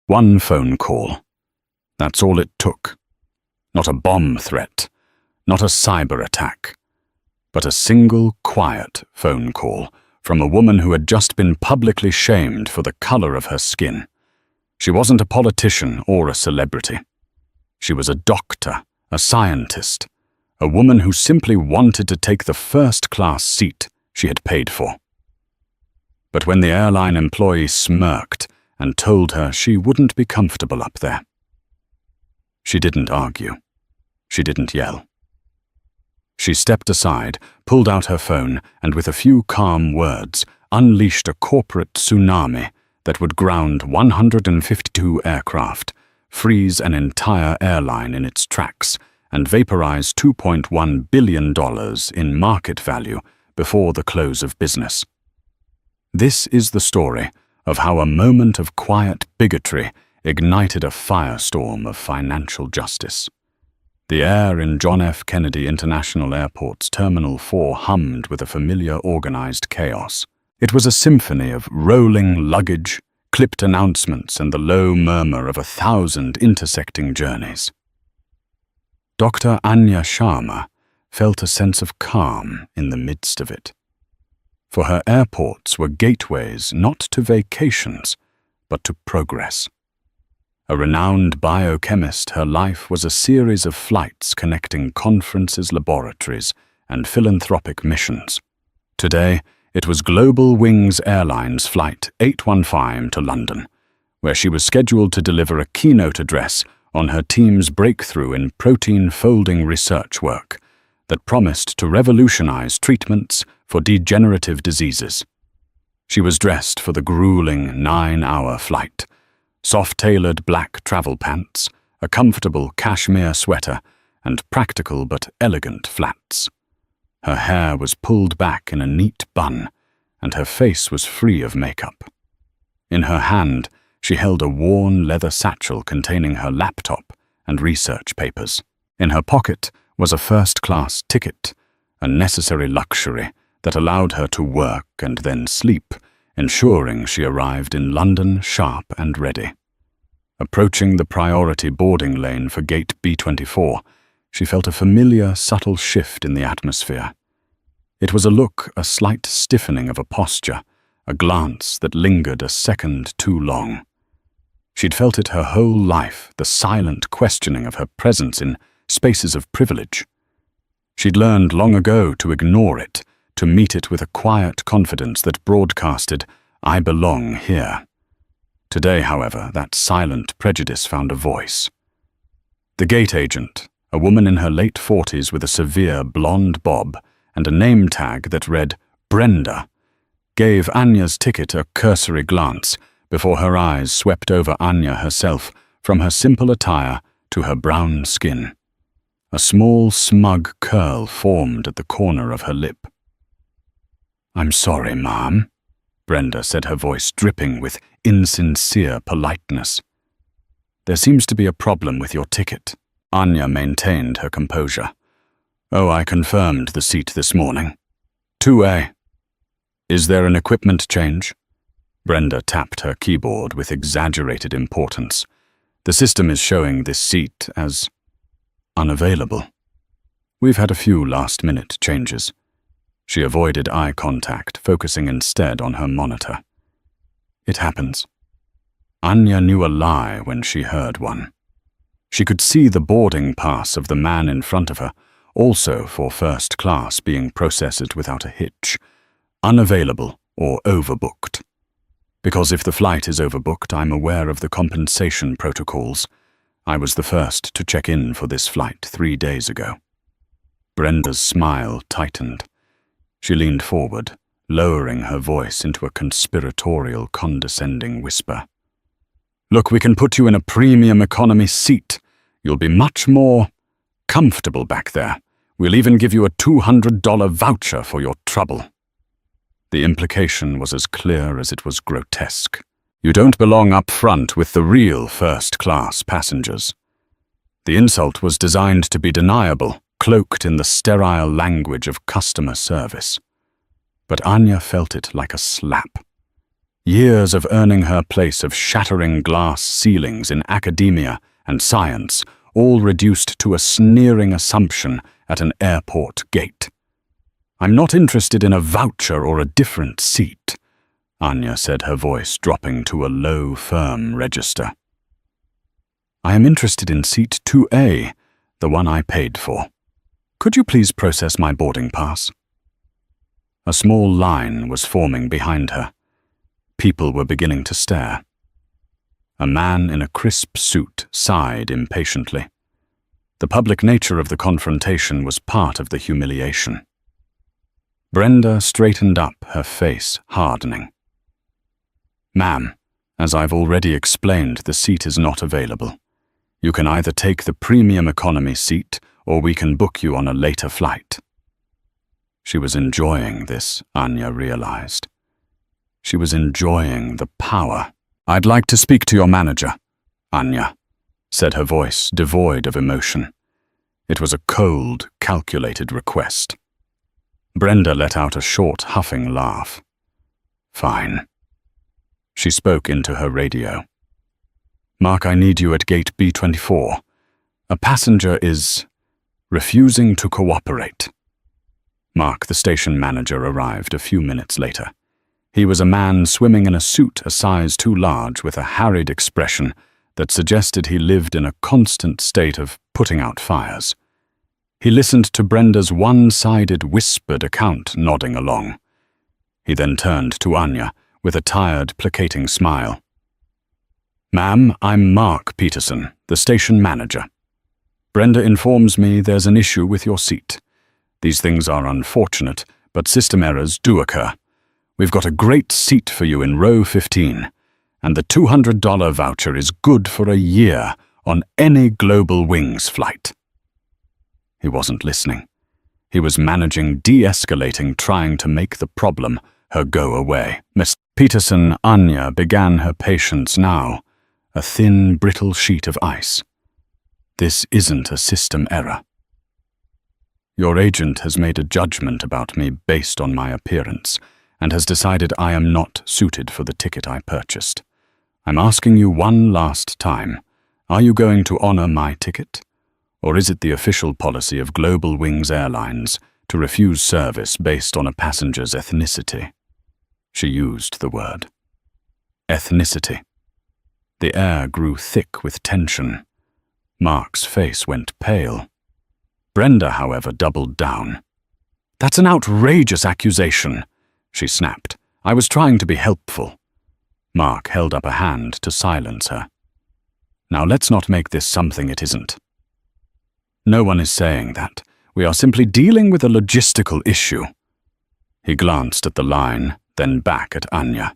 One phone call. That's all it took. Not a bomb threat, not a cyber attack, but a single quiet phone call from a woman who had just been publicly shamed for the color of her skin. She wasn't a politician or a celebrity. She was a doctor, a scientist, a woman who simply wanted to take the first-class seat she had paid for. But when the airline employee smirked and told her she wouldn't be comfortable up there, she didn't argue. She didn't yell. She stepped aside, pulled out her phone, and with a few calm words, unleashed a corporate tsunami that would ground 152 aircraft, freeze an entire airline in its tracks, and vaporize $2.1 billion in market value before the close of business. This is the story of how a moment of quiet bigotry ignited a firestorm of financial justice. The air in John F. Kennedy International Airport's Terminal 4 hummed with a familiar organized chaos. It was a symphony of rolling luggage, clipped announcements, and the low murmur of 1,000 intersecting journeys. Dr. Anya Sharma felt a sense of calm in the midst of it. For her airports were gateways not to vacations, but to progress. A renowned biochemist, her life was a series of flights connecting conferences, laboratories, and philanthropic missions. Today, it was Global Wings Airlines Flight 815 to London, where she was scheduled to deliver a keynote address on her team's breakthrough in protein-folding research work that promised to revolutionize treatments for degenerative diseases. She was dressed for the grueling 9-hour flight, soft-tailored black travel pants, a comfortable cashmere sweater, and practical but elegant flats. Her hair was pulled back in a neat bun, and her face was free of makeup. In her hand, she held a worn leather satchel containing her laptop and research papers. In her pocket was a first-class ticket, a necessary luxury that allowed her to work and then sleep, ensuring she arrived in London sharp and ready. Approaching the priority boarding lane for gate B24, she felt a familiar, subtle shift in the atmosphere. It was a look, a slight stiffening of a posture, a glance that lingered a second too long. She'd felt it her whole life, the silent questioning of her presence in spaces of privilege. She'd learned long ago to ignore it, to meet it with a quiet confidence that broadcasted, "I belong here." Today, however, that silent prejudice found a voice. The gate agent, a woman in her late 40s with a severe blonde bob and a name tag that read Brenda, gave Anya's ticket a cursory glance before her eyes swept over Anya herself, from her simple attire to her brown skin. A small, smug curl formed at the corner of her lip. "I'm sorry, ma'am," Brenda said, her voice dripping with insincere politeness. "There seems to be a problem with your ticket." Anya maintained her composure. "Oh, I confirmed the seat this morning. 2A. Is there an equipment change?" Brenda tapped her keyboard with exaggerated importance. "The system is showing this seat as unavailable. We've had a few last-minute changes." She avoided eye contact, focusing instead on her monitor. It happens. Anya knew a lie when she heard one. She could see the boarding pass of the man in front of her, also for first class, being processed without a hitch. Unavailable or overbooked. Because if the flight is overbooked, I'm aware of the compensation protocols. I was the first to check in for this flight 3 days ago. Brenda's smile tightened. She leaned forward, lowering her voice into a conspiratorial, condescending whisper. "Look, we can put you in a premium economy seat. You'll be much more comfortable back there. We'll even give you a $200 voucher for your trouble." The implication was as clear as it was grotesque. You don't belong up front with the real first-class passengers. The insult was designed to be deniable, cloaked in the sterile language of customer service. But Anya felt it like a slap. Years of earning her place of shattering glass ceilings in academia and science, all reduced to a sneering assumption at an airport gate. "I'm not interested in a voucher or a different seat," Anya said, her voice dropping to a low, firm register. "I am interested in seat 2A, the one I paid for. Could you please process my boarding pass?" A small line was forming behind her. People were beginning to stare. A man in a crisp suit sighed impatiently. The public nature of the confrontation was part of the humiliation. Brenda straightened up, her face hardening. "Ma'am, as I've already explained, the seat is not available. You can either take the premium economy seat, or we can book you on a later flight." She was enjoying this, Anya realized. She was enjoying the power. "I'd like to speak to your manager, Anya," said her voice, devoid of emotion. It was a cold, calculated request. Brenda let out a short, huffing laugh. "Fine." She spoke into her radio. "Mark, I need you at gate B24. A passenger is refusing to cooperate." Mark, the station manager, arrived a few minutes later. He was a man swimming in a suit a size too large with a harried expression that suggested he lived in a constant state of putting out fires. He listened to Brenda's one-sided, whispered account, nodding along. He then turned to Anya with a tired, placating smile. "Ma'am, I'm Mark Peterson, the station manager. Brenda informs me there's an issue with your seat. These things are unfortunate, but system errors do occur. We've got a great seat for you in row 15, and the $200 voucher is good for a year on any Global Wings flight." He wasn't listening. He was managing, de-escalating, trying to make the problem her go away. Miss Peterson, Anya began her patience now, a thin, brittle sheet of ice. "This isn't a system error. Your agent has made a judgment about me based on my appearance and has decided I am not suited for the ticket I purchased. I'm asking you one last time, are you going to honor my ticket? Or is it the official policy of Global Wings Airlines to refuse service based on a passenger's ethnicity?" She used the word. Ethnicity. The air grew thick with tension. Mark's face went pale. Brenda, however, doubled down. "That's an outrageous accusation," she snapped. "I was trying to be helpful." Mark held up a hand to silence her. "Now let's not make this something it isn't." "No one is saying that. We are simply dealing with a logistical issue." He glanced at the line, then back at Anya.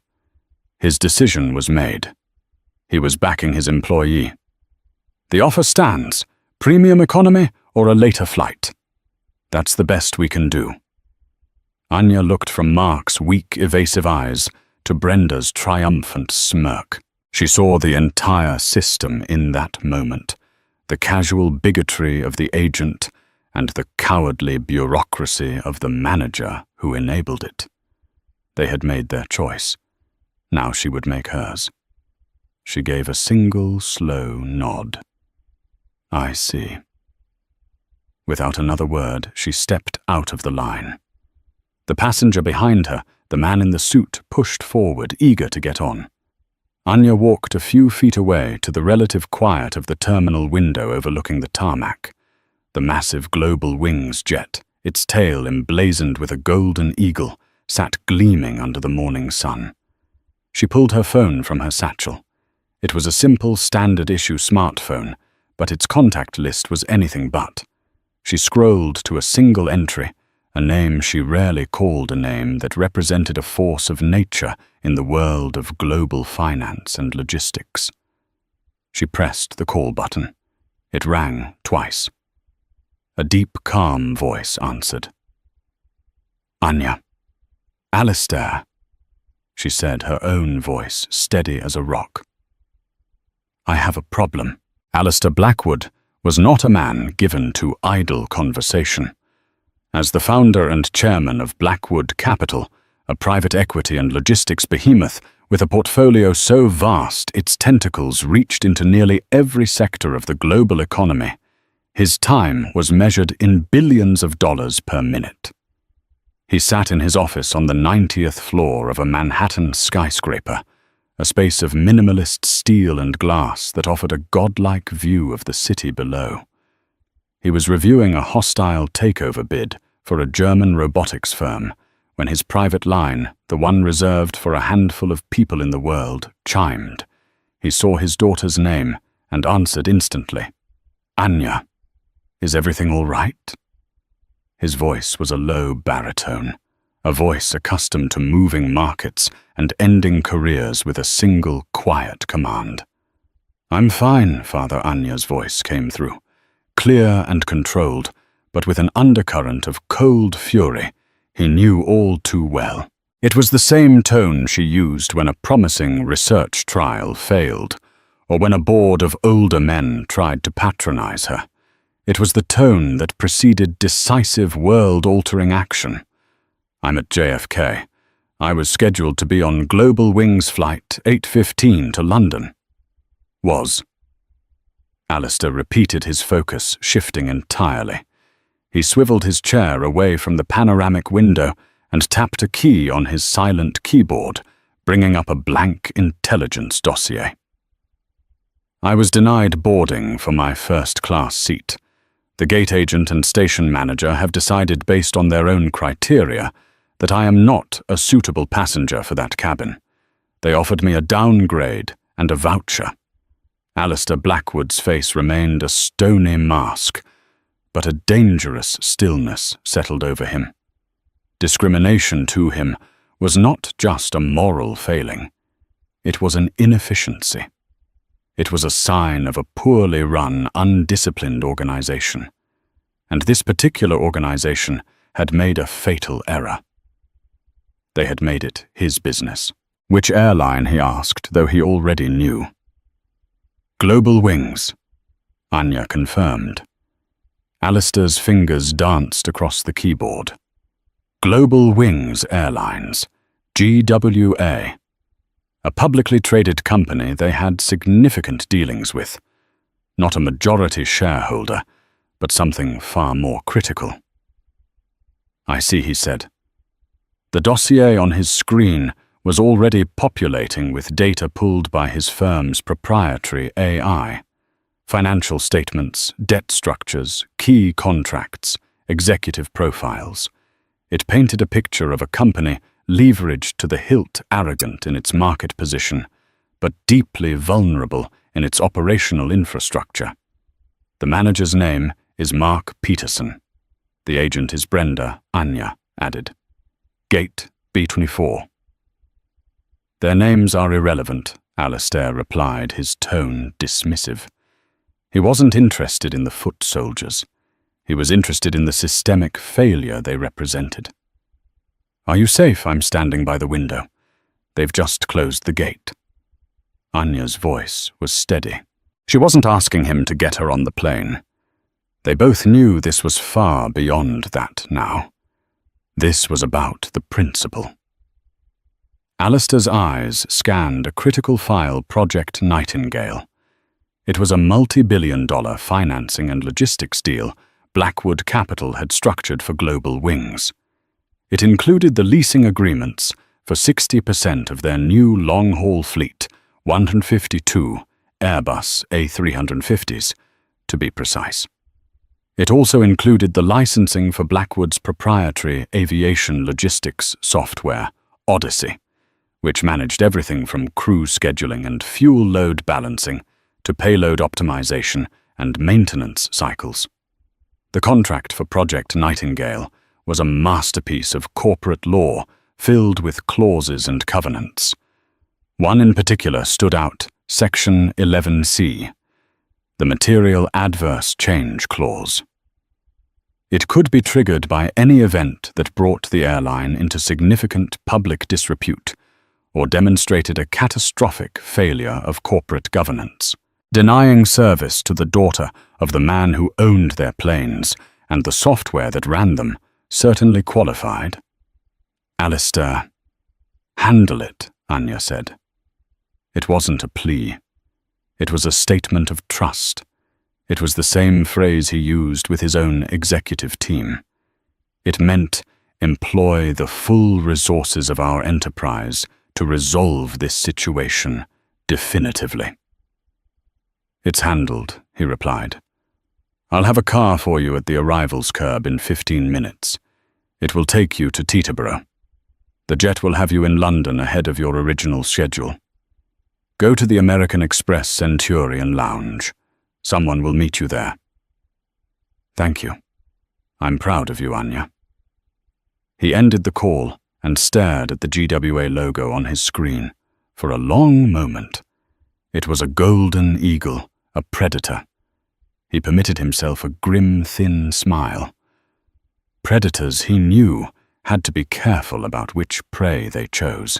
His decision was made. He was backing his employee. "The offer stands. Premium economy or a later flight. That's the best we can do." Anya looked from Mark's weak, evasive eyes to Brenda's triumphant smirk. She saw the entire system in that moment, the casual bigotry of the agent and the cowardly bureaucracy of the manager who enabled it. They had made their choice. Now she would make hers. She gave a single, slow nod. "I see." Without another word, she stepped out of the line. The passenger behind her, the man in the suit, pushed forward, eager to get on. Anya walked a few feet away to the relative quiet of the terminal window overlooking the tarmac. The massive Global Wings jet, its tail emblazoned with a golden eagle, sat gleaming under the morning sun. She pulled her phone from her satchel. It was a simple, standard-issue smartphone, but its contact list was anything but. She scrolled to a single entry, a name she rarely called a name that represented a force of nature in the world of global finance and logistics. She pressed the call button. It rang twice. A deep, calm voice answered. "Anya." "Alistair," she said, her own voice steady as a rock. "I have a problem." Alistair Blackwood was not a man given to idle conversation. As the founder and chairman of Blackwood Capital, a private equity and logistics behemoth with a portfolio so vast its tentacles reached into nearly every sector of the global economy. His time was measured in billions of dollars per minute. He sat in his office on the 90th floor of a Manhattan skyscraper, a space of minimalist steel and glass that offered a godlike view of the city below. He was reviewing a hostile takeover bid for a German robotics firm when his private line, the one reserved for a handful of people in the world, chimed. He saw his daughter's name and answered instantly. "Anya, is everything all right?" His voice was a low baritone, a voice accustomed to moving markets and ending careers with a single quiet command. "I'm fine," Father Anya's voice came through, clear and controlled, but with an undercurrent of cold fury he knew all too well. It was the same tone she used when a promising research trial failed, or when a board of older men tried to patronize her. It was the tone that preceded decisive world-altering action. "I'm at JFK. I was scheduled to be on Global Wings Flight 815 to London." "Was." Alistair repeated, his focus shifting entirely. He swiveled his chair away from the panoramic window and tapped a key on his silent keyboard, bringing up a blank intelligence dossier. "I was denied boarding for my first-class seat. The gate agent and station manager have decided based on their own criteria that I am not a suitable passenger for that cabin. They offered me a downgrade and a voucher." Alistair Blackwood's face remained a stony mask, but a dangerous stillness settled over him. Discrimination to him was not just a moral failing. It was an inefficiency. It was a sign of a poorly run, undisciplined organization. And this particular organization had made a fatal error. They had made it his business. Which airline, he asked, though he already knew. "Global Wings," Anya confirmed. Alistair's fingers danced across the keyboard. Global Wings Airlines, GWA. A publicly traded company they had significant dealings with. Not a majority shareholder, but something far more critical. "I see," he said. The dossier on his screen was already populating with data pulled by his firm's proprietary AI. Financial statements, debt structures, key contracts, executive profiles. It painted a picture of a company leveraged to the hilt, arrogant in its market position, but deeply vulnerable in its operational infrastructure. The manager's name is Mark Peterson. The agent is Brenda, Anya added. Gate B24. "Their names are irrelevant," Alistair replied, his tone dismissive. He wasn't interested in the foot soldiers. He was interested in the systemic failure they represented. "Are you safe? I'm standing by the window. They've just closed the gate." Anya's voice was steady. She wasn't asking him to get her on the plane. They both knew this was far beyond that now. This was about the principle. Alistair's eyes scanned a critical file, Project Nightingale. It was a multi-billion-dollar financing and logistics deal Blackwood Capital had structured for Global Wings. It included the leasing agreements for 60% of their new long-haul fleet, 152 Airbus A350s, to be precise. It also included the licensing for Blackwood's proprietary aviation logistics software, Odyssey, which managed everything from crew scheduling and fuel load balancing to payload optimization and maintenance cycles. The contract for Project Nightingale was a masterpiece of corporate law filled with clauses and covenants. One in particular stood out, Section 11C, the Material Adverse Change Clause. It could be triggered by any event that brought the airline into significant public disrepute or demonstrated a catastrophic failure of corporate governance. Denying service to the daughter of the man who owned their planes and the software that ran them certainly qualified. Alistair Handle it, Anya said. It wasn't a plea. It was a statement of trust. It was the same phrase he used with his own executive team. It meant, employ the full resources of our enterprise to resolve this situation definitively. It's handled, he replied. I'll have a car for you at the arrivals curb in 15 minutes. It will take you to Teterboro. The jet will have you in London ahead of your original schedule. Go to the American Express Centurion Lounge. Someone will meet you there. Thank you. I'm proud of you, Anya. He ended the call and stared at the GWA logo on his screen for a long moment. It was a golden eagle, a predator. He permitted himself a grim, thin smile. Predators, he knew, had to be careful about which prey they chose.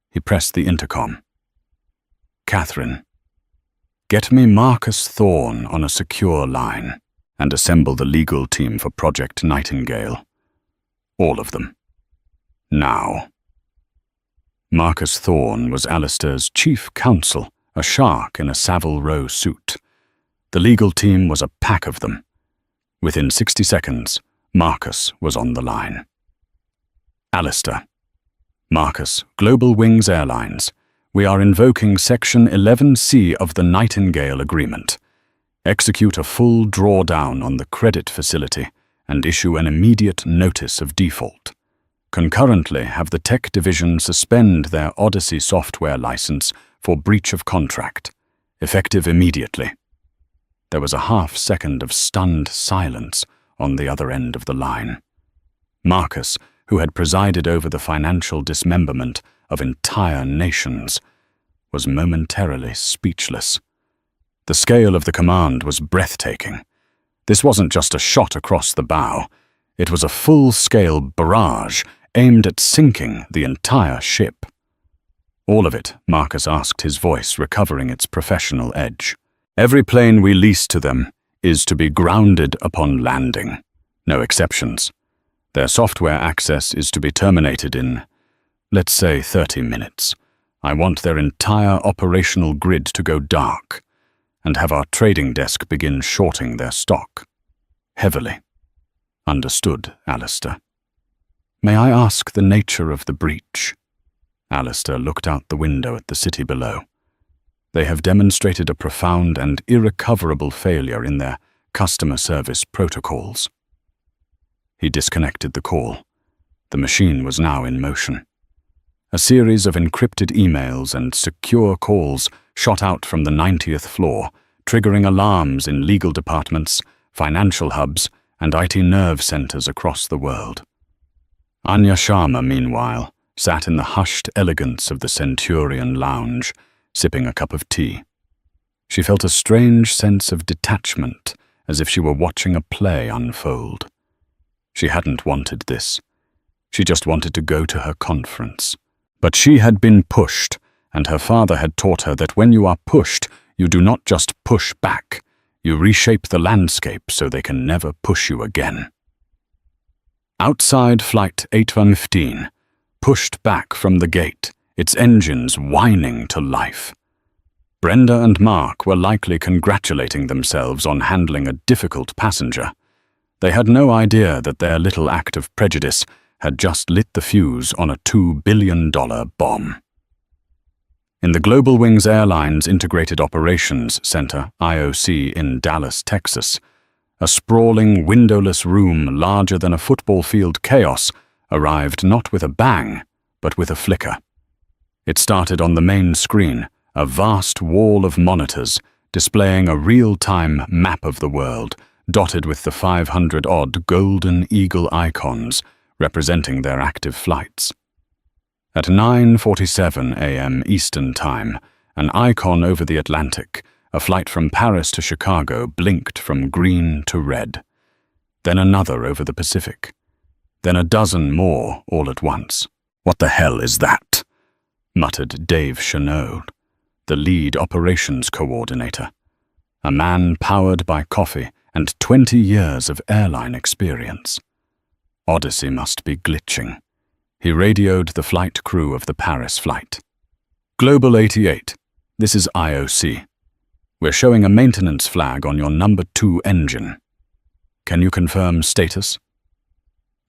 He pressed the intercom. Catherine, get me Marcus Thorne on a secure line and assemble the legal team for Project Nightingale. All of them. Now. Marcus Thorne was Alistair's chief counsel, a shark in a Savile Row suit. The legal team was a pack of them. Within 60 seconds, Marcus was on the line. Alistair. Marcus, Global Wings Airlines. We are invoking Section 11C of the Nightingale Agreement. Execute a full drawdown on the credit facility and issue an immediate notice of default. Concurrently, have the tech division suspend their Odyssey software license for breach of contract, effective immediately. There was a half-second of stunned silence on the other end of the line. Marcus, who had presided over the financial dismemberment of entire nations, was momentarily speechless. The scale of the command was breathtaking. This wasn't just a shot across the bow. It was a full-scale barrage aimed at sinking the entire ship. All of it, Marcus asked, his voice recovering its professional edge. Every plane we lease to them is to be grounded upon landing. No exceptions. Their software access is to be terminated in, let's say, 30 minutes. I want their entire operational grid to go dark and have our trading desk begin shorting their stock. Heavily. Understood, Alistair. May I ask the nature of the breach? Alistair looked out the window at the city below. They have demonstrated a profound and irrecoverable failure in their customer service protocols. He disconnected the call. The machine was now in motion. A series of encrypted emails and secure calls shot out from the 90th floor, triggering alarms in legal departments, financial hubs, and IT nerve centers across the world. Anya Sharma, meanwhile, sat in the hushed elegance of the Centurion Lounge, sipping a cup of tea. She felt a strange sense of detachment, as if she were watching a play unfold. She hadn't wanted this. She just wanted to go to her conference. But she had been pushed, and her father had taught her that when you are pushed, you do not just push back. You reshape the landscape so they can never push you again. Outside Flight 815, pushed back from the gate, its engines whining to life. Brenda and Mark were likely congratulating themselves on handling a difficult passenger. They had no idea that their little act of prejudice had just lit the fuse on a $2 billion bomb. In the Global Wings Airlines Integrated Operations Center, IOC, in Dallas, Texas, a sprawling, windowless room larger than a football field chaos arrived not with a bang, but with a flicker. It started on the main screen, a vast wall of monitors displaying a real-time map of the world, dotted with the 500-odd golden eagle icons representing their active flights. At 9:47 a.m. Eastern Time, an icon over the Atlantic, a flight from Paris to Chicago, blinked from green to red. Then another over the Pacific. Then a dozen more all at once. "What the hell is that?" muttered Dave Chenault, the lead operations coordinator, a man powered by coffee and 20 years of airline experience. Odyssey must be glitching. He radioed the flight crew of the Paris flight. Global 88, this is IOC. We're showing a maintenance flag on your number 2 engine. Can you confirm status?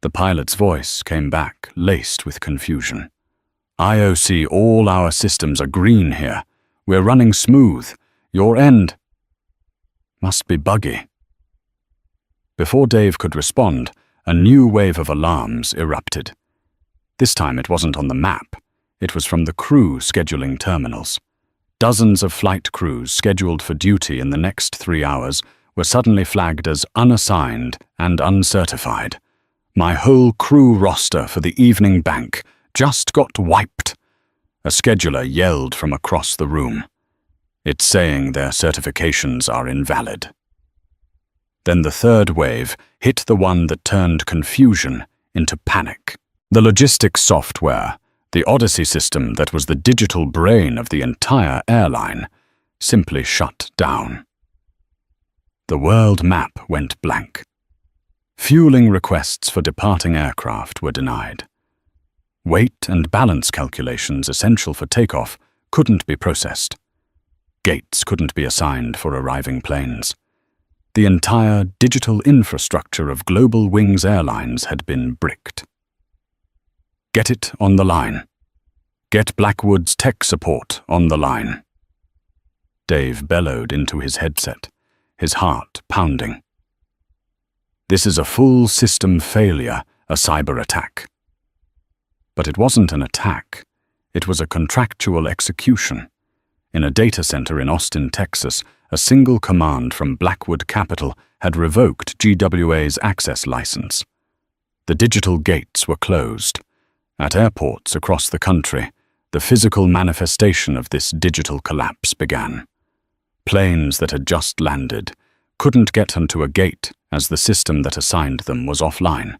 The pilot's voice came back, laced with confusion. IOC, all our systems are green here. We're running smooth. Your end must be buggy. Before Dave could respond, a new wave of alarms erupted. This time it wasn't on the map. It was from the crew scheduling terminals. Dozens of flight crews scheduled for duty in the next 3 hours were suddenly flagged as unassigned and uncertified. My whole crew roster for the evening bank just got wiped. A scheduler yelled from across the room. It's saying their certifications are invalid. Then the third wave hit the one that turned confusion into panic. The logistics software, the Odyssey system that was the digital brain of the entire airline, simply shut down. The world map went blank. Fueling requests for departing aircraft were denied. Weight and balance calculations essential for takeoff couldn't be processed. Gates couldn't be assigned for arriving planes. The entire digital infrastructure of Global Wings Airlines had been bricked. Get it on the line. Get Blackwood's tech support on the line. Dave bellowed into his headset, his heart pounding. This is a full system failure, a cyber attack. But it wasn't an attack. It was a contractual execution. In a data center in Austin, Texas, a single command from Blackwood Capital had revoked GWA's access license. The digital gates were closed. At airports across the country, the physical manifestation of this digital collapse began. Planes that had just landed couldn't get onto a gate as the system that assigned them was offline.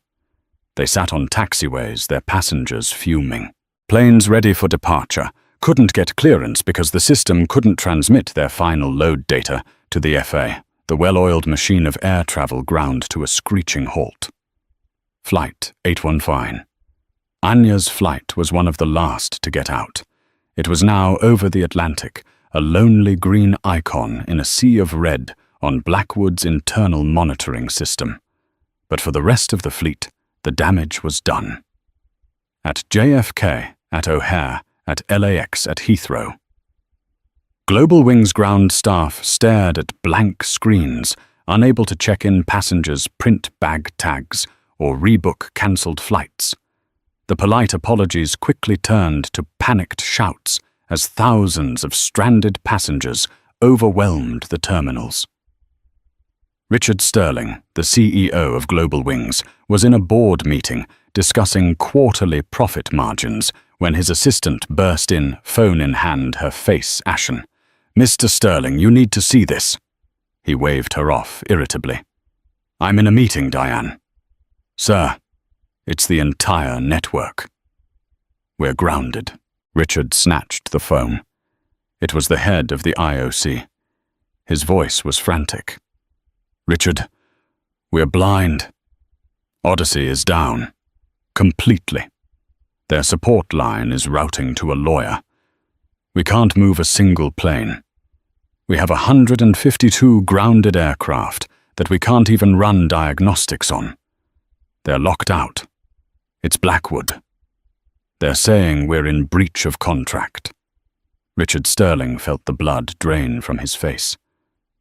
They sat on taxiways, their passengers fuming. Planes ready for departure couldn't get clearance because the system couldn't transmit their final load data to the FA. The well-oiled machine of air travel ground to a screeching halt. Flight 815. Anya's flight was one of the last to get out. It was now over the Atlantic, a lonely green icon in a sea of red on Blackwood's internal monitoring system. But for the rest of the fleet, the damage was done. At JFK, at O'Hare, at LAX, at Heathrow. Global Wings ground staff stared at blank screens, unable to check in passengers' print bag tags or rebook cancelled flights. The polite apologies quickly turned to panicked shouts as thousands of stranded passengers overwhelmed the terminals. Richard Sterling, the CEO of Global Wings, was in a board meeting discussing quarterly profit margins when his assistant burst in, phone in hand, her face ashen. "Mr. Sterling, you need to see this." He waved her off irritably. "I'm in a meeting, Diane." "Sir, it's the entire network." "We're grounded." Richard snatched the phone. It was the head of the IOC. His voice was frantic. "Richard, we're blind. Odyssey is down. Completely. Their support line is routing to a lawyer. We can't move a single plane. We have 152 grounded aircraft that we can't even run diagnostics on. They're locked out. It's Blackwood. They're saying we're in breach of contract." Richard Sterling felt the blood drain from his face.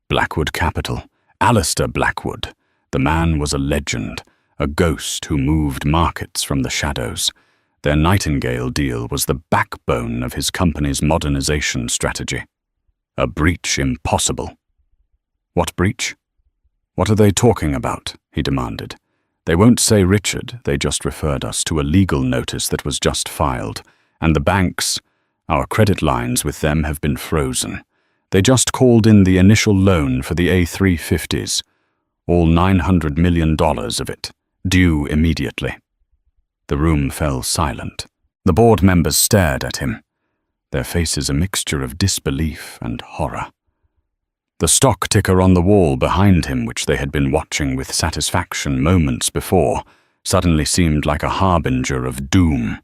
Blackwood Capital, Alistair Blackwood. The man was a legend, a ghost who moved markets from the shadows. Their Nightingale deal was the backbone of his company's modernization strategy. A breach impossible. "What breach? What are they talking about?" he demanded. "They won't say Richard, they just referred us to a legal notice that was just filed, and the banks, our credit lines with them have been frozen. They just called in the initial loan for the A350s, all $900 million of it, due immediately." The room fell silent. The board members stared at him, their faces a mixture of disbelief and horror. The stock ticker on the wall behind him, which they had been watching with satisfaction moments before, suddenly seemed like a harbinger of doom.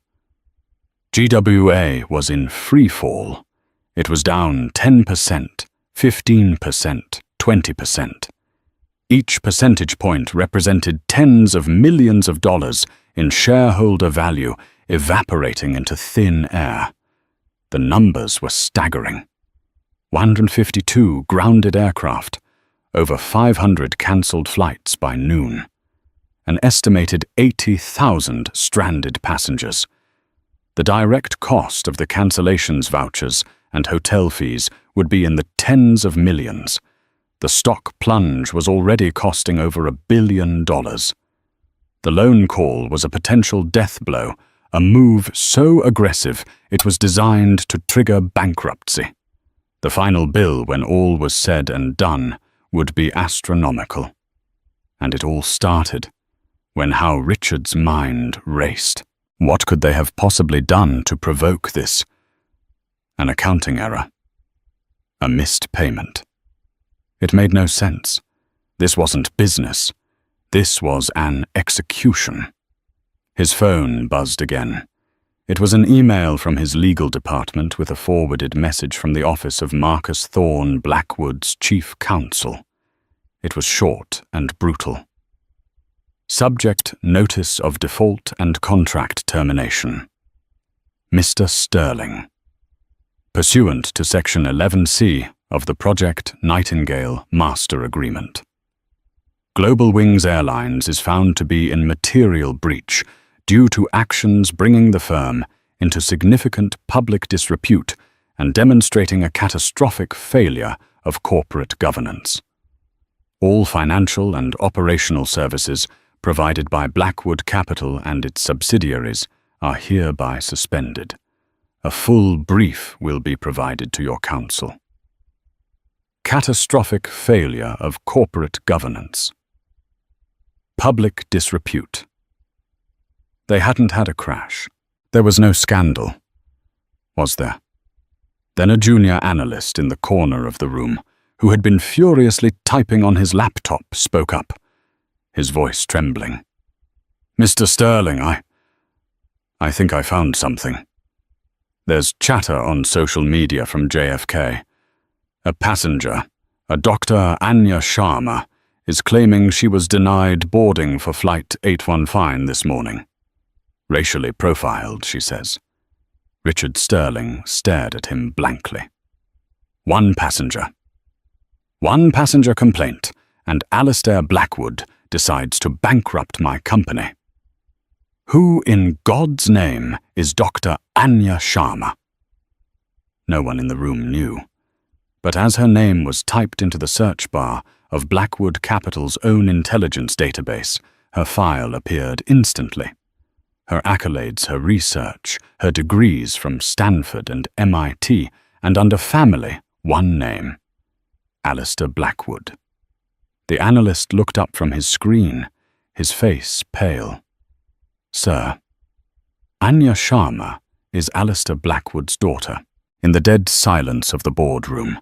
GWA was in free fall. It was down 10%, 15%, 20%. Each percentage point represented tens of millions of dollars in shareholder value evaporating into thin air. The numbers were staggering. 152 grounded aircraft, over 500 cancelled flights by noon, an estimated 80,000 stranded passengers. The direct cost of the cancellations vouchers and hotel fees would be in the tens of millions. The stock plunge was already costing over $1 billion. The loan call was a potential death blow, a move so aggressive it was designed to trigger bankruptcy. The final bill, when all was said and done, would be astronomical. And it all started when how Richard's mind raced. What could they have possibly done to provoke this? An accounting error. A missed payment. It made no sense. This wasn't business. This was an execution. His phone buzzed again. It was an email from his legal department with a forwarded message from the office of Marcus Thorne, Blackwood's chief counsel. It was short and brutal. Subject: Notice of Default and Contract Termination. Mr. Sterling. Pursuant to Section 11C of the Project Nightingale Master Agreement. Global Wings Airlines is found to be in material breach due to actions bringing the firm into significant public disrepute and demonstrating a catastrophic failure of corporate governance. All financial and operational services provided by Blackwood Capital and its subsidiaries are hereby suspended. A full brief will be provided to your counsel. Catastrophic failure of corporate governance. Public disrepute. They hadn't had a crash. There was no scandal. Was there? Then a junior analyst in the corner of the room, who had been furiously typing on his laptop, spoke up, his voice trembling. "Mr. Sterling, I think I found something. There's chatter on social media from JFK. A passenger, a Dr. Anya Sharma, is claiming she was denied boarding for Flight 815 this morning. Racially profiled, she says." Richard Sterling stared at him blankly. One passenger complaint, and Alistair Blackwood decides to bankrupt my company. Who in God's name is Dr. Anya Sharma? No one in the room knew, but as her name was typed into the search bar of Blackwood Capital's own intelligence database, her file appeared instantly. Her accolades, her research, her degrees from Stanford and MIT, and under family, one name: Alistair Blackwood. The analyst looked up from his screen, his face pale. "Sir, Anya Sharma is Alistair Blackwood's daughter." In the dead silence of the boardroom,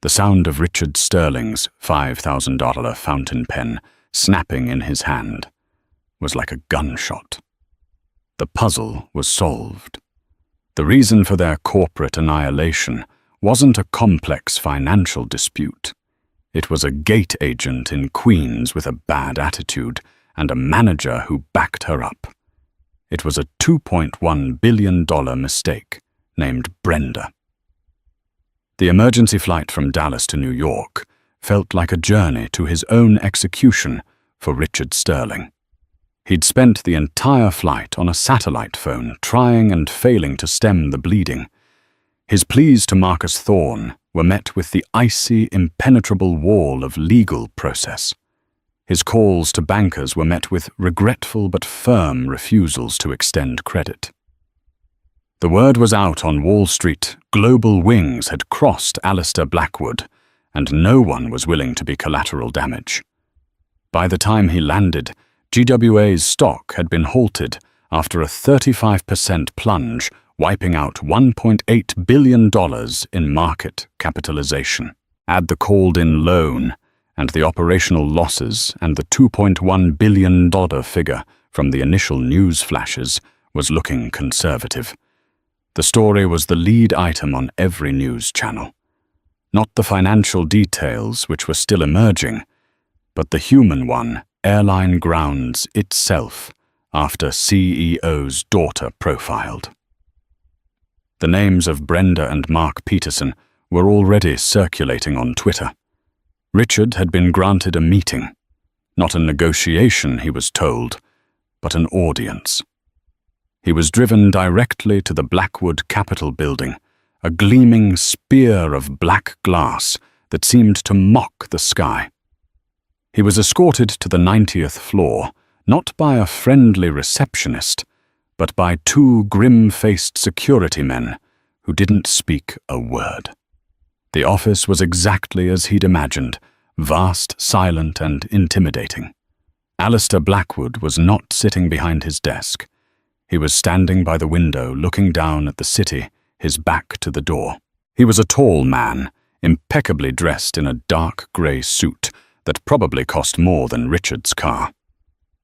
the sound of Richard Sterling's $5,000 fountain pen snapping in his hand was like a gunshot. The puzzle was solved. The reason for their corporate annihilation wasn't a complex financial dispute. It was a gate agent in Queens with a bad attitude and a manager who backed her up. It was a $2.1 billion mistake named Brenda. The emergency flight from Dallas to New York felt like a journey to his own execution for Richard Sterling. He'd spent the entire flight on a satellite phone, trying and failing to stem the bleeding. His pleas to Marcus Thorne were met with the icy, impenetrable wall of legal process. His calls to bankers were met with regretful but firm refusals to extend credit. The word was out on Wall Street: Global Wings had crossed Alistair Blackwood, and no one was willing to be collateral damage. By the time he landed, GWA's stock had been halted after a 35% plunge, wiping out $1.8 billion in market capitalization. Add the called-in loan and the operational losses and the $2.1 billion figure from the initial news flashes, was looking conservative. The story was the lead item on every news channel. Not the financial details, which were still emerging, but the human one, airline grounds itself, after CEO's daughter profiled. The names of Brenda and Mark Peterson were already circulating on Twitter. Richard had been granted a meeting. Not a negotiation, he was told, but an audience. He was driven directly to the Blackwood Capitol building, a gleaming spear of black glass that seemed to mock the sky. He was escorted to the 90th floor, not by a friendly receptionist, but by two grim-faced security men who didn't speak a word. The office was exactly as he'd imagined, vast, silent, and intimidating. Alistair Blackwood was not sitting behind his desk. He was standing by the window, looking down at the city, his back to the door. He was a tall man, impeccably dressed in a dark grey suit that probably cost more than Richard's car.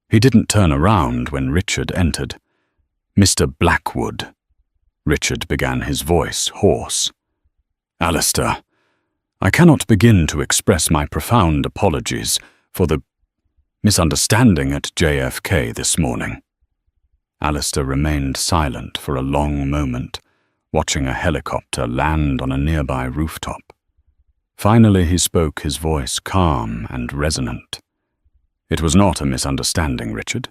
He didn't turn around when Richard entered. "Mr. Blackwood," Richard began, his voice hoarse. "Alistair, I cannot begin to express my profound apologies for the misunderstanding at JFK this morning." Alistair remained silent for a long moment, watching a helicopter land on a nearby rooftop. Finally he spoke, his voice calm and resonant. "It was not a misunderstanding, Richard.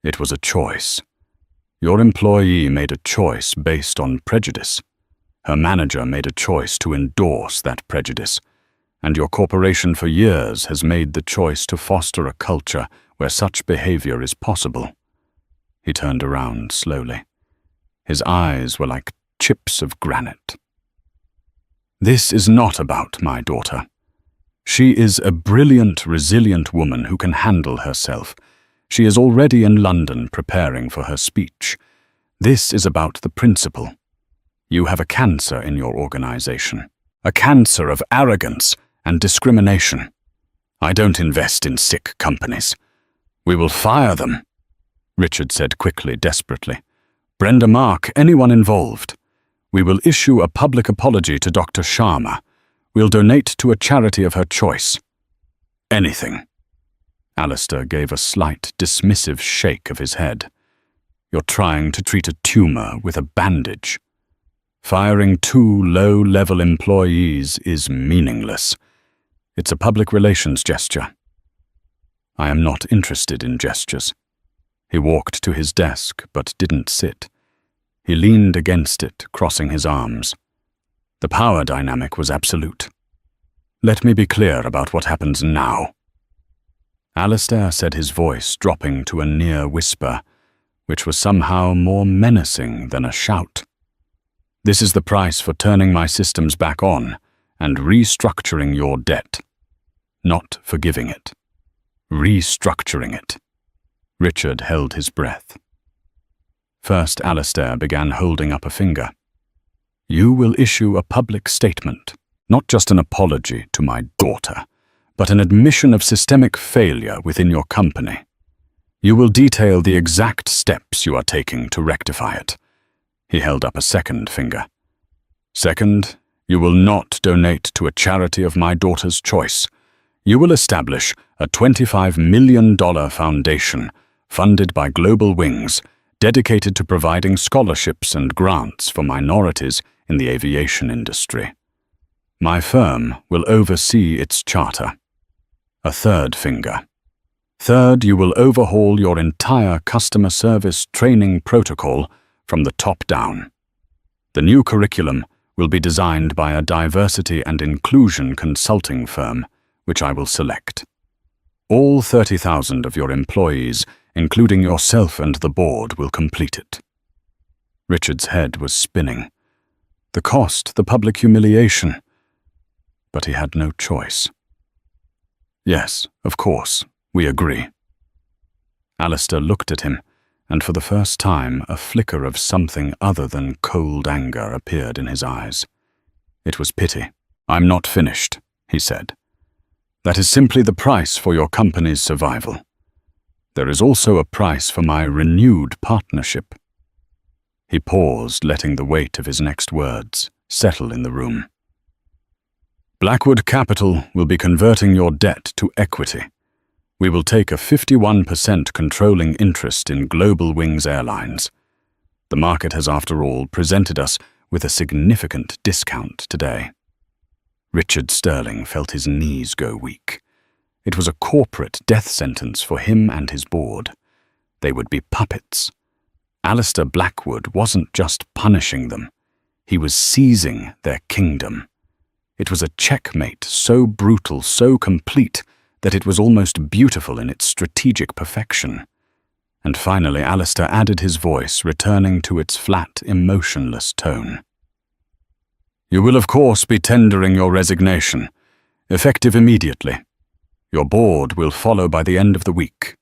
It was a choice. Your employee made a choice based on prejudice. Her manager made a choice to endorse that prejudice, and your corporation for years has made the choice to foster a culture where such behavior is possible." He turned around slowly. His eyes were like chips of granite. "This is not about my daughter. She is a brilliant, resilient woman who can handle herself. She is already in London preparing for her speech. This is about the principle. You have a cancer in your organization, a cancer of arrogance and discrimination. I don't invest in sick companies. We will fire them," Richard said quickly, desperately. "Brenda, Mark, anyone involved. We will issue a public apology to Dr. Sharma. We'll donate to a charity of her choice. Anything." Alistair gave a slight, dismissive shake of his head. "You're trying to treat a tumor with a bandage. Firing two low-level employees is meaningless. It's a public relations gesture." "I am not interested in gestures." He walked to his desk, but didn't sit. He leaned against it, crossing his arms. The power dynamic was absolute. "Let me be clear about what happens now." Alistair said, his voice dropping to a near whisper, which was somehow more menacing than a shout. "This is the price for turning my systems back on and restructuring your debt. Not forgiving it. Restructuring it." Richard held his breath. First, Alistair began holding up a finger. "You will issue a public statement, not just an apology to my daughter, but an admission of systemic failure within your company. You will detail the exact steps you are taking to rectify it." He held up a second finger. "Second, you will not donate to a charity of my daughter's choice. You will establish a $25 million foundation funded by Global Wings, dedicated to providing scholarships and grants for minorities in the aviation industry. My firm will oversee its charter." A third finger. "Third, you will overhaul your entire customer service training protocol from the top down. The new curriculum will be designed by a diversity and inclusion consulting firm, which I will select. All 30,000 of your employees, including yourself and the board, will complete it." Richard's head was spinning. The cost, the public humiliation. But he had no choice. "Yes, of course, we agree." Alistair looked at him, and for the first time a flicker of something other than cold anger appeared in his eyes. It was pity. "I'm not finished," he said. "That is simply the price for your company's survival. There is also a price for my renewed partnership." He paused, letting the weight of his next words settle in the room. "Blackwood Capital will be converting your debt to equity. We will take a 51% controlling interest in Global Wings Airlines. The market has, after all, presented us with a significant discount today." Richard Sterling felt his knees go weak. It was a corporate death sentence for him and his board. They would be puppets. Alistair Blackwood wasn't just punishing them. He was seizing their kingdom. It was a checkmate so brutal, so complete, that it was almost beautiful in its strategic perfection. And finally, Alistair added his voice, returning to its flat, emotionless tone. "You will, of course, be tendering your resignation, effective immediately. Your board will follow by the end of the week.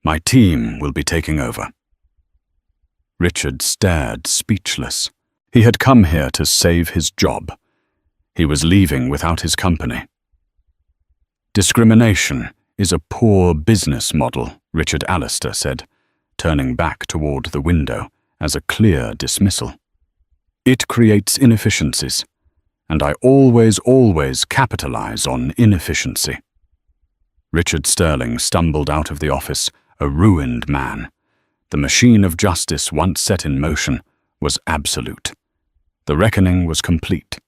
My team will be taking over." Richard stared, speechless. He had come here to save his job. He was leaving without his company. "Discrimination is a poor business model," Richard Alistair said, turning back toward the window as a clear dismissal. "It creates inefficiencies, and I always capitalize on inefficiency." Richard Sterling stumbled out of the office, a ruined man. The machine of justice once set in motion was absolute. The reckoning was complete.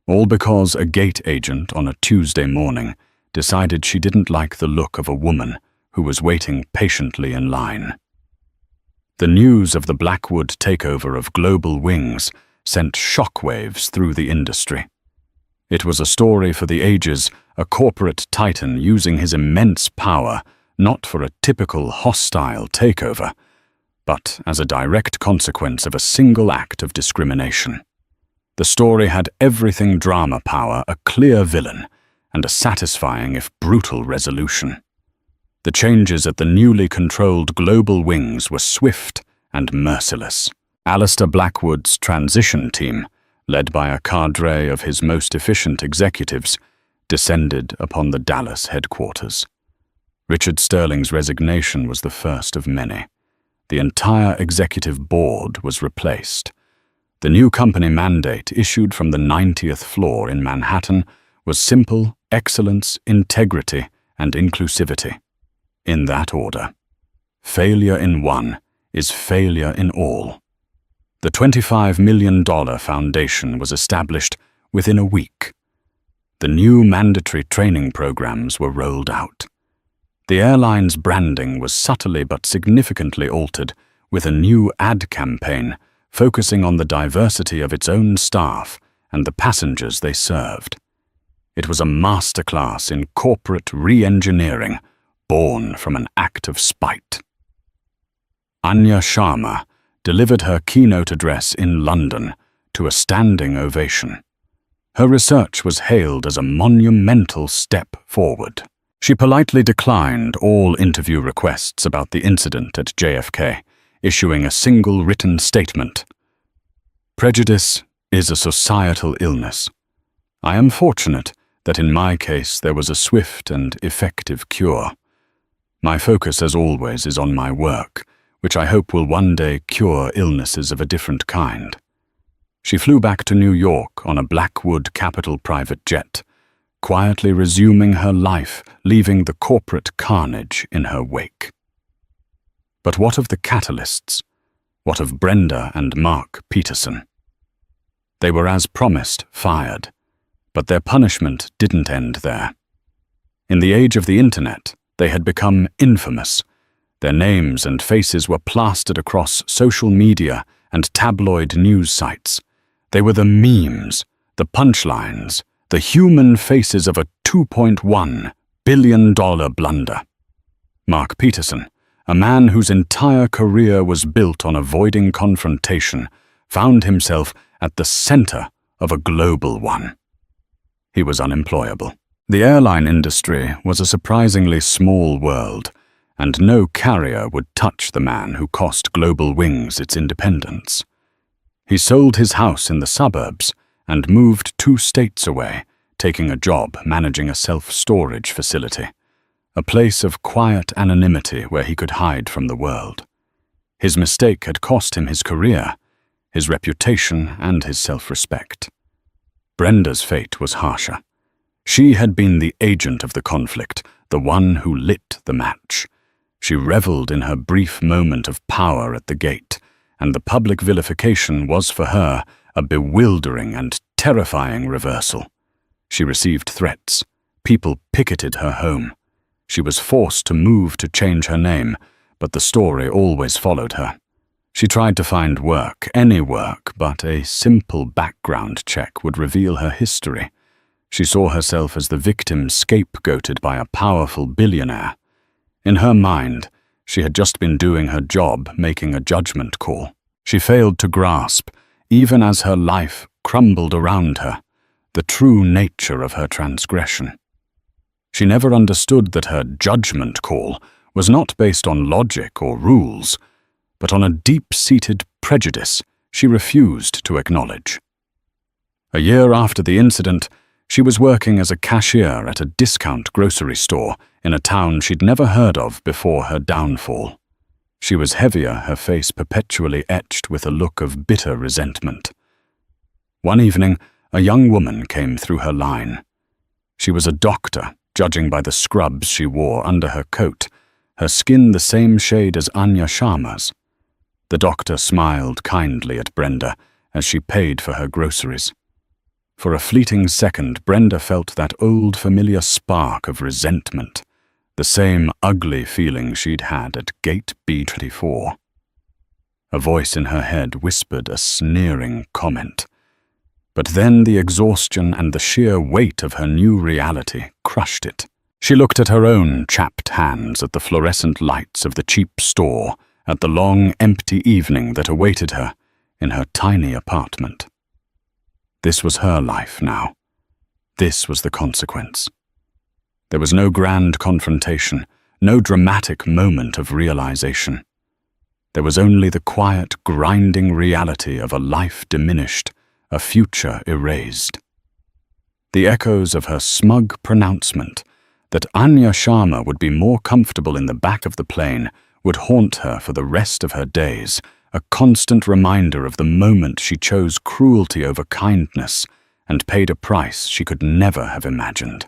All because a gate agent on a Tuesday morning decided she didn't like the look of a woman who was waiting patiently in line. The news of the Blackwood takeover of Global Wings sent shockwaves through the industry. It was a story for the ages, a corporate titan using his immense power not for a typical hostile takeover, but as a direct consequence of a single act of discrimination. The story had everything drama power, a clear villain, and a satisfying if brutal resolution. The changes at the newly controlled Global Wings were swift and merciless. Alistair Blackwood's transition team, led by a cadre of his most efficient executives, descended upon the Dallas headquarters. Richard Sterling's resignation was the first of many. The entire executive board was replaced. The new company mandate issued from the 90th floor in Manhattan was simple: excellence, integrity, and inclusivity. In that order. Failure in one is failure in all. The $25 million foundation was established within a week. The new mandatory training programs were rolled out. The airline's branding was subtly but significantly altered with a new ad campaign focusing on the diversity of its own staff and the passengers they served. It was a masterclass in corporate re-engineering, born from an act of spite. Anya Sharma delivered her keynote address in London to a standing ovation. Her research was hailed as a monumental step forward. She politely declined all interview requests about the incident at JFK, issuing a single written statement. "Prejudice is a societal illness. I am fortunate that in my case there was a swift and effective cure. My focus, as always, is on my work, which I hope will one day cure illnesses of a different kind." She flew back to New York on a Blackwood Capital private jet, quietly resuming her life, leaving the corporate carnage in her wake. But what of the catalysts? What of Brenda and Mark Peterson? They were, as promised, fired, but their punishment didn't end there. In the age of the internet, they had become infamous. Their names and faces were plastered across social media and tabloid news sites. They were the memes, the punchlines, the human faces of a $2.1 billion blunder. Mark Peterson, a man whose entire career was built on avoiding confrontation, found himself at the center of a global one. He was unemployable. The airline industry was a surprisingly small world, and no carrier would touch the man who cost Global Wings its independence. He sold his house in the suburbs and moved 2 states away, taking a job managing a self-storage facility. a place of quiet anonymity where he could hide from the world. His mistake had cost him his career, his reputation, and his self-respect. Brenda's fate was harsher. She had been the agent of the conflict, the one who lit the match. She reveled in her brief moment of power at the gate, and the public vilification was for her a bewildering and terrifying reversal. She received threats. People picketed her home. She was forced to move to change her name, but the story always followed her. She tried to find work, any work, but a simple background check would reveal her history. She saw herself as the victim scapegoated by a powerful billionaire. In her mind, she had just been doing her job, making a judgment call. She failed to grasp, even as her life crumbled around her, the true nature of her transgression. She never understood that her judgment call was not based on logic or rules, but on a deep-seated prejudice she refused to acknowledge. A year after the incident, she was working as a cashier at a discount grocery store in a town she'd never heard of before her downfall. She was heavier, her face perpetually etched with a look of bitter resentment. One evening, a young woman came through her line. She was a doctor, judging by the scrubs she wore under her coat, her skin the same shade as Anya Sharma's. The doctor smiled kindly at Brenda as she paid for her groceries. For a fleeting second, Brenda felt that old familiar spark of resentment, the same ugly feeling she'd had at gate B24. A voice in her head whispered a sneering comment. But then the exhaustion and the sheer weight of her new reality crushed it. She looked at her own chapped hands, at the fluorescent lights of the cheap store, at the long, empty evening that awaited her in her tiny apartment. This was her life now. This was the consequence. There was no grand confrontation, no dramatic moment of realization. There was only the quiet, grinding reality of a life diminished, a future erased. The echoes of her smug pronouncement that Anya Sharma would be more comfortable in the back of the plane would haunt her for the rest of her days, a constant reminder of the moment she chose cruelty over kindness and paid a price she could never have imagined.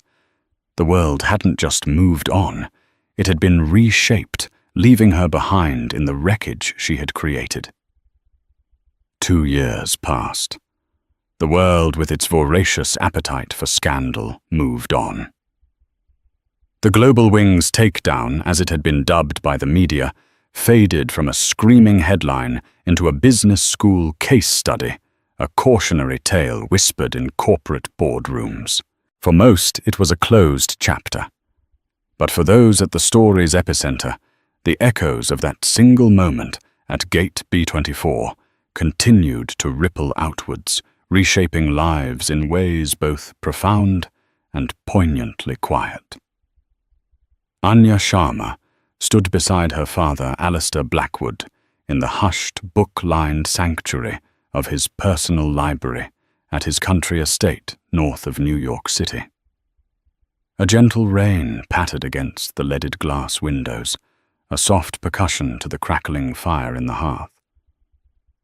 The world hadn't just moved on, it had been reshaped, leaving her behind in the wreckage she had created. 2 years passed. The world, with its voracious appetite for scandal, moved on. The Global Wing's takedown, as it had been dubbed by the media, faded from a screaming headline into a business school case study, a cautionary tale whispered in corporate boardrooms. For most, it was a closed chapter. But for those at the story's epicenter, the echoes of that single moment at Gate B24 continued to ripple outwards, reshaping lives in ways both profound and poignantly quiet. Anya Sharma stood beside her father, Alistair Blackwood, in the hushed, book-lined sanctuary of his personal library at his country estate north of New York City. A gentle rain pattered against the leaded glass windows, a soft percussion to the crackling fire in the hearth.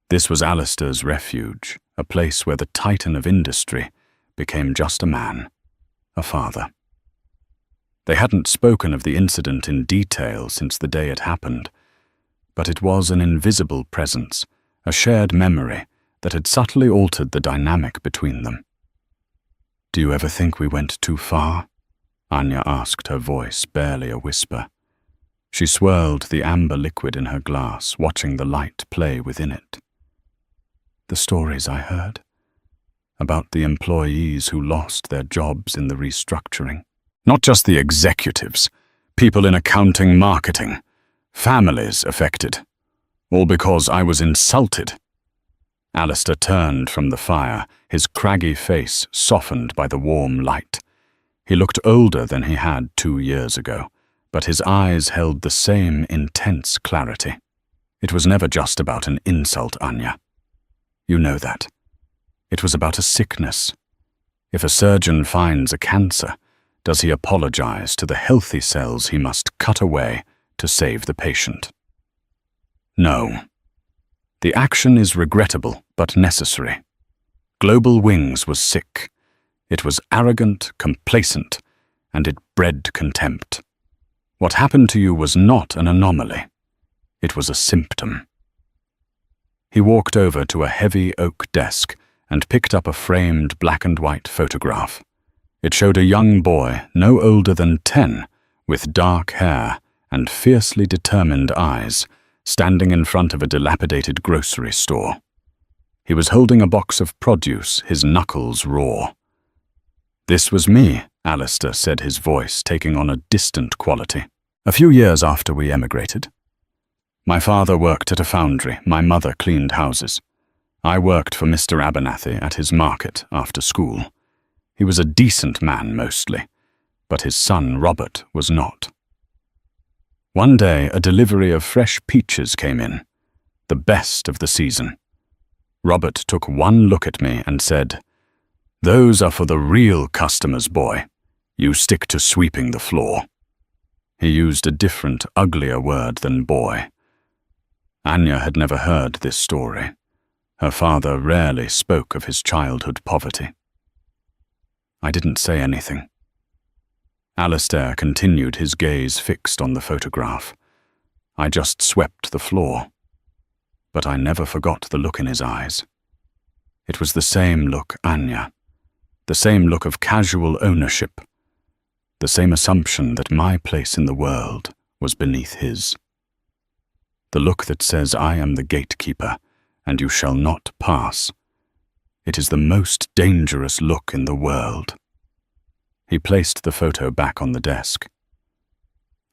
This was Alistair's refuge, a place where the titan of industry became just a man, a father. They hadn't spoken of the incident in detail since the day it happened, but it was an invisible presence, a shared memory that had subtly altered the dynamic between them. "Do you ever think we went too far?" Anya asked, her voice barely a whisper. She swirled the amber liquid in her glass, watching the light play within it. "The stories I heard, about the employees who lost their jobs in the restructuring. Not just the executives, people in accounting, marketing, families affected, all because I was insulted." Alistair turned from the fire, his craggy face softened by the warm light. He looked older than he had 2 years ago, but his eyes held the same intense clarity. "It was never just about an insult, Anya. You know that. It was about a sickness. If a surgeon finds a cancer, does he apologize to the healthy cells he must cut away to save the patient. No. The action is regrettable but necessary. Global Wings was sick. It was arrogant, complacent, and it bred contempt. What happened to you was not an anomaly. It was a symptom. He walked over to a heavy oak desk and picked up a framed black and white photograph. It showed a young boy, no older than 10, with dark hair and fiercely determined eyes, standing in front of a dilapidated grocery store. He was holding a box of produce, his knuckles raw. "This was me," Alistair said, his voice taking on a distant quality. "A few years after we emigrated. My father worked at a foundry, my mother cleaned houses. I worked for Mr. Abernathy at his market after school. He was a decent man mostly, but his son Robert was not. One day a delivery of fresh peaches came in, the best of the season. Robert took one look at me and said, 'Those are for the real customers, boy. You stick to sweeping the floor.' He used a different, uglier word than boy. Anya had never heard this story. Her father rarely spoke of his childhood poverty. I didn't say anything. Alistair continued, his gaze fixed on the photograph. I just swept the floor. But I never forgot the look in his eyes. It was the same look, Anya. The same look of casual ownership. The same assumption that my place in the world was beneath his. The look that says I am the gatekeeper, and you shall not pass. It is the most dangerous look in the world. He placed the photo back on the desk.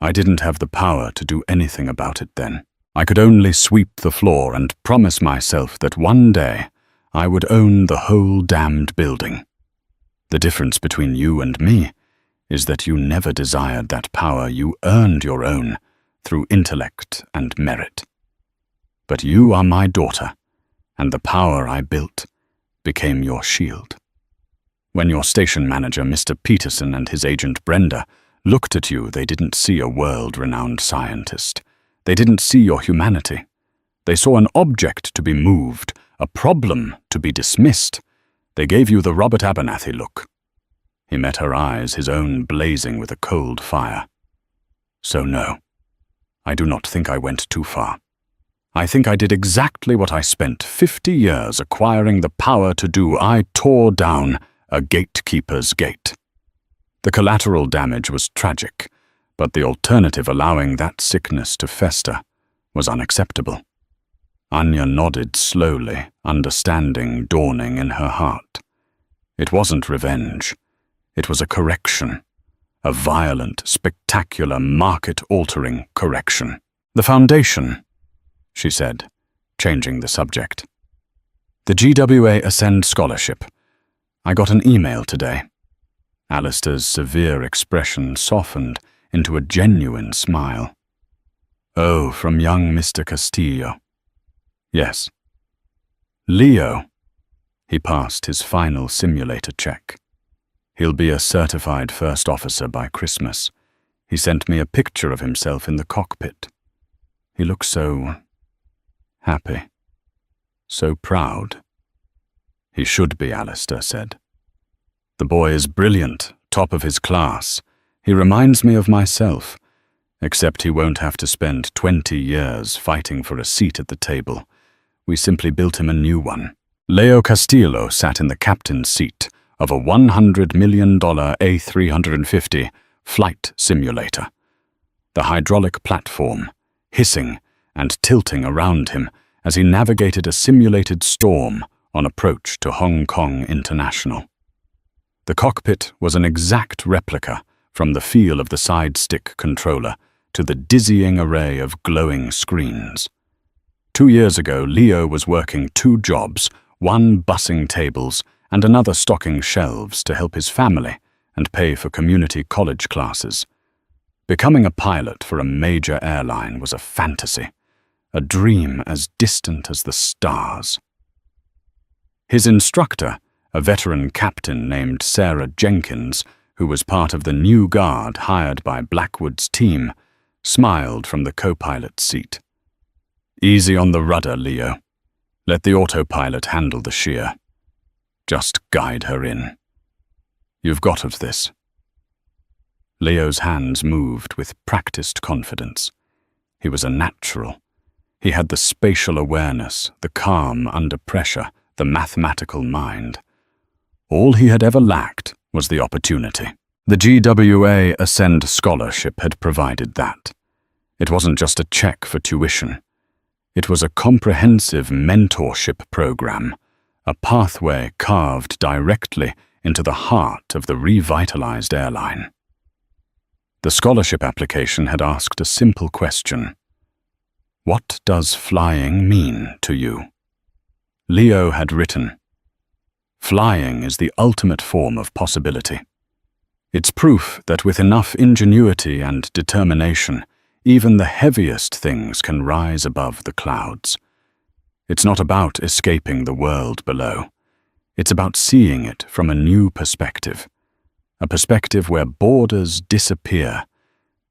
I didn't have the power to do anything about it then. I could only sweep the floor and promise myself that one day I would own the whole damned building. The difference between you and me is that you never desired that power. You earned your own through intellect and merit. But you are my daughter, and the power I built became your shield. When your station manager, Mr. Peterson, and his agent Brenda looked at you, they didn't see a world-renowned scientist. They didn't see your humanity. They saw an object to be moved, a problem to be dismissed. They gave you the Robert Abernathy look. He met her eyes, his own blazing with a cold fire. So no, I do not think I went too far. I think I did exactly what I spent 50 years acquiring the power to do. I tore down a gatekeeper's gate. The collateral damage was tragic, but the alternative, allowing that sickness to fester, was unacceptable. Anya nodded slowly, understanding dawning in her heart. It wasn't revenge. It was a correction. A violent, spectacular, market-altering correction. "The foundation," she said, changing the subject. "The GWA Ascend Scholarship. I got an email today." Alistair's severe expression softened into a genuine smile. "Oh, from young Mr. Castillo." "Yes." "Leo." He passed his final simulator check. "He'll be a certified first officer by Christmas. He sent me a picture of himself in the cockpit. He looks so happy, so proud." "He should be," Alistair said. "The boy is brilliant, top of his class. He reminds me of myself, except he won't have to spend 20 years fighting for a seat at the table. We simply built him a new one." Leo Castillo sat in the captain's seat of a $100 million A350 flight simulator. The hydraulic platform, hissing and tilting around him as he navigated a simulated storm on approach to Hong Kong International. The cockpit was an exact replica, from the feel of the side-stick controller to the dizzying array of glowing screens. 2 years ago, Leo was working 2 jobs, one bussing tables and another stocking shelves to help his family and pay for community college classes. Becoming a pilot for a major airline was a fantasy, a dream as distant as the stars. His instructor, a veteran captain named Sarah Jenkins, who was part of the new guard hired by Blackwood's team, smiled from the co-pilot's seat. "Easy on the rudder, Leo. Let the autopilot handle the shear. Just guide her in. You've got of this." Leo's hands moved with practiced confidence. He was a natural. He had the spatial awareness, the calm under pressure, the mathematical mind. All he had ever lacked was the opportunity. The GWA Ascend Scholarship had provided that. It wasn't just a check for tuition. It was a comprehensive mentorship program, a pathway carved directly into the heart of the revitalized airline. The scholarship application had asked a simple question. What does flying mean to you? Leo had written, "Flying is the ultimate form of possibility. It's proof that with enough ingenuity and determination, even the heaviest things can rise above the clouds. It's not about escaping the world below. It's about seeing it from a new perspective, a perspective where borders disappear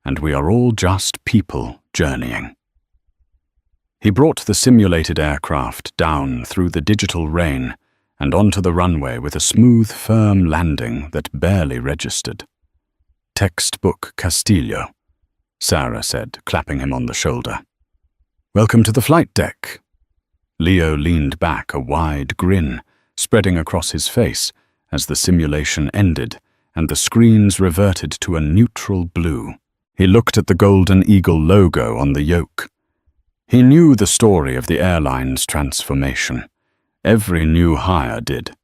and we are all just people journeying." He brought the simulated aircraft down through the digital rain and onto the runway with a smooth, firm landing that barely registered. "Textbook Castillo," Sarah said, clapping him on the shoulder. "Welcome to the flight deck." Leo leaned back, a wide grin spreading across his face as the simulation ended and the screens reverted to a neutral blue. He looked at the Golden Eagle logo on the yoke. He knew the story of the airline's transformation. Every new hire did.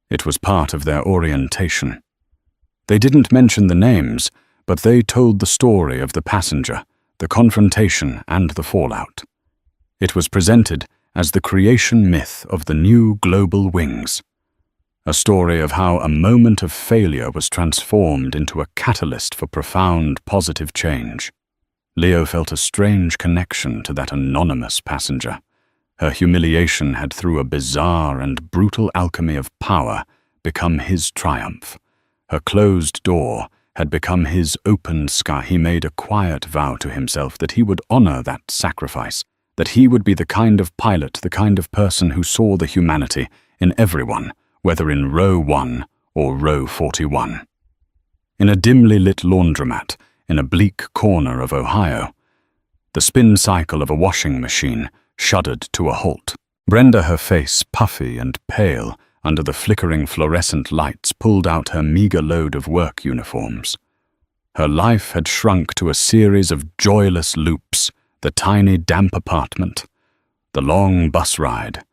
It was part of their orientation. They didn't mention the names, but they told the story of the passenger, the confrontation, and the fallout. It was presented as the creation myth of the new global wings, a story of how a moment of failure was transformed into a catalyst for profound positive change. Leo felt a strange connection to that anonymous passenger. Her humiliation had, through a bizarre and brutal alchemy of power, become his triumph. Her closed door had become his open sky. He made a quiet vow to himself that he would honor that sacrifice, that he would be the kind of pilot, the kind of person who saw the humanity in everyone, whether in row 1 or row 41. In a dimly lit laundromat, in a bleak corner of Ohio, the spin cycle of a washing machine shuddered to a halt. Brenda, her face puffy and pale under the flickering fluorescent lights, pulled out her meager load of work uniforms. Her life had shrunk to a series of joyless loops: the tiny damp apartment, the long bus ride,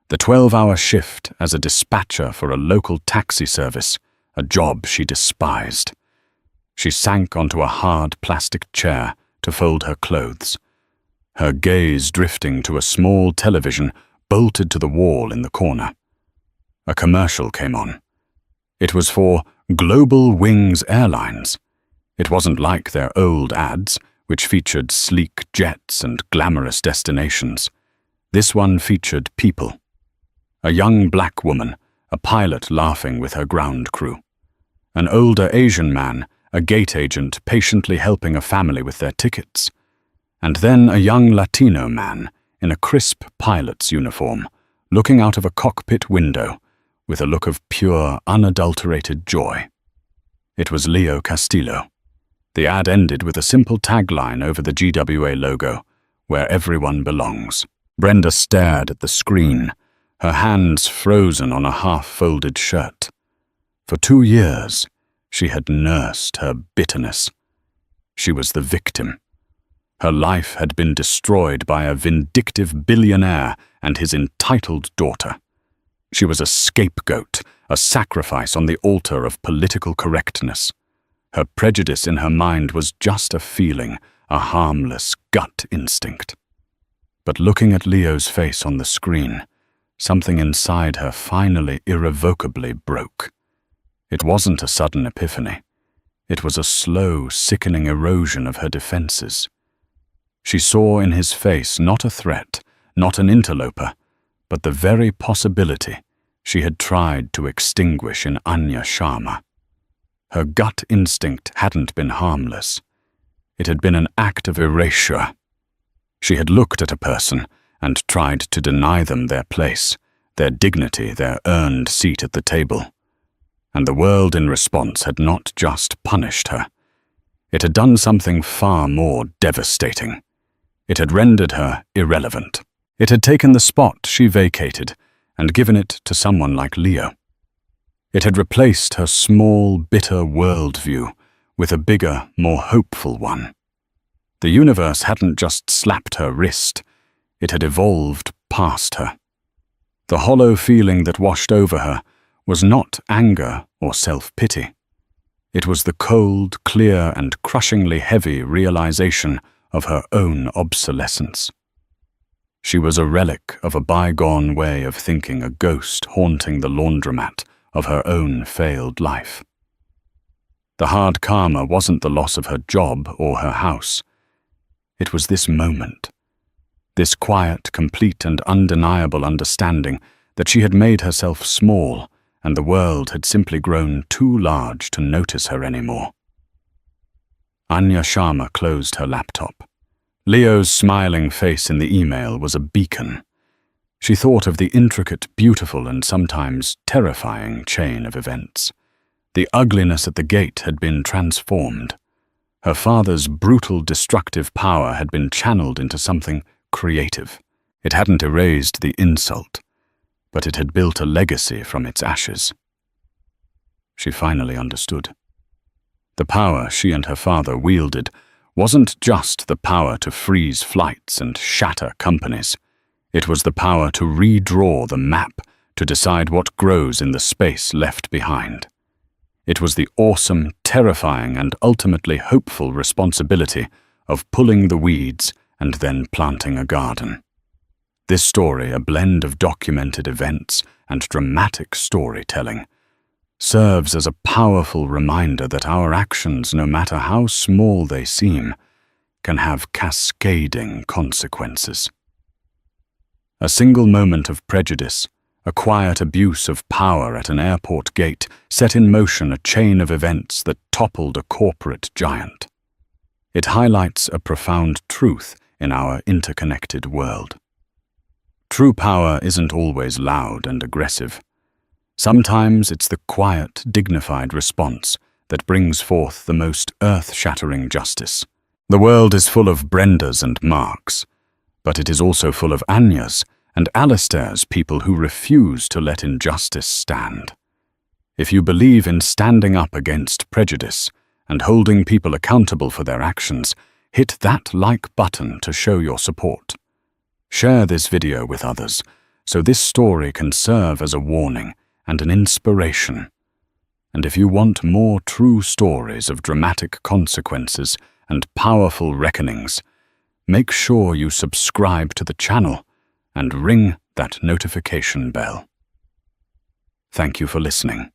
the 12-hour shift as a dispatcher for a local taxi service, a job she despised. She sank onto a hard plastic chair to fold her clothes, her gaze drifting to a small television bolted to the wall in the corner. A commercial came on. It was for Global Wings Airlines. It wasn't like their old ads, which featured sleek jets and glamorous destinations. This one featured people. A young black woman, a pilot laughing with her ground crew. An older Asian man, a gate agent patiently helping a family with their tickets. And then a young Latino man in a crisp pilot's uniform, looking out of a cockpit window with a look of pure, unadulterated joy. It was Leo Castillo. The ad ended with a simple tagline over the GWA logo, "Where everyone belongs." Brenda stared at the screen, her hands frozen on a half-folded shirt. For 2 years, she had nursed her bitterness. She was the victim. Her life had been destroyed by a vindictive billionaire and his entitled daughter. She was a scapegoat, a sacrifice on the altar of political correctness. Her prejudice in her mind was just a feeling, a harmless gut instinct. But looking at Leo's face on the screen, something inside her finally irrevocably broke. It wasn't a sudden epiphany. It was a slow, sickening erosion of her defenses. She saw in his face not a threat, not an interloper, but the very possibility she had tried to extinguish in Anya Sharma. Her gut instinct hadn't been harmless. It had been an act of erasure. She had looked at a person and tried to deny them their place, their dignity, their earned seat at the table. And the world in response had not just punished her. It had done something far more devastating. It had rendered her irrelevant. It had taken the spot she vacated and given it to someone like Leo. It had replaced her small, bitter worldview with a bigger, more hopeful one. The universe hadn't just slapped her wrist, it had evolved past her. The hollow feeling that washed over her was not anger or self-pity. It was the cold, clear, and crushingly heavy realization of her own obsolescence. She was a relic of a bygone way of thinking, a ghost haunting the laundromat of her own failed life. The hard karma wasn't the loss of her job or her house. It was this moment, this quiet, complete, and undeniable understanding that she had made herself small and the world had simply grown too large to notice her anymore. Anya Sharma closed her laptop. Leo's smiling face in the email was a beacon. She thought of the intricate, beautiful, and sometimes terrifying chain of events. The ugliness at the gate had been transformed. Her father's brutal, destructive power had been channeled into something creative. It hadn't erased the insult, but it had built a legacy from its ashes. She finally understood. The power she and her father wielded wasn't just the power to freeze flights and shatter companies. It was the power to redraw the map, to decide what grows in the space left behind. It was the awesome, terrifying, and ultimately hopeful responsibility of pulling the weeds and then planting a garden. This story, a blend of documented events and dramatic storytelling, serves as a powerful reminder that our actions, no matter how small they seem, can have cascading consequences. A single moment of prejudice, a quiet abuse of power at an airport gate, set in motion a chain of events that toppled a corporate giant. It highlights a profound truth in our interconnected world. True power isn't always loud and aggressive. Sometimes it's the quiet, dignified response that brings forth the most earth-shattering justice. The world is full of Brendas and Marks, but it is also full of Anyas and Alistair's, people who refuse to let injustice stand. If you believe in standing up against prejudice and holding people accountable for their actions, hit that like button to show your support. Share this video with others so this story can serve as a warning and an inspiration. And if you want more true stories of dramatic consequences and powerful reckonings, make sure you subscribe to the channel and ring that notification bell. Thank you for listening.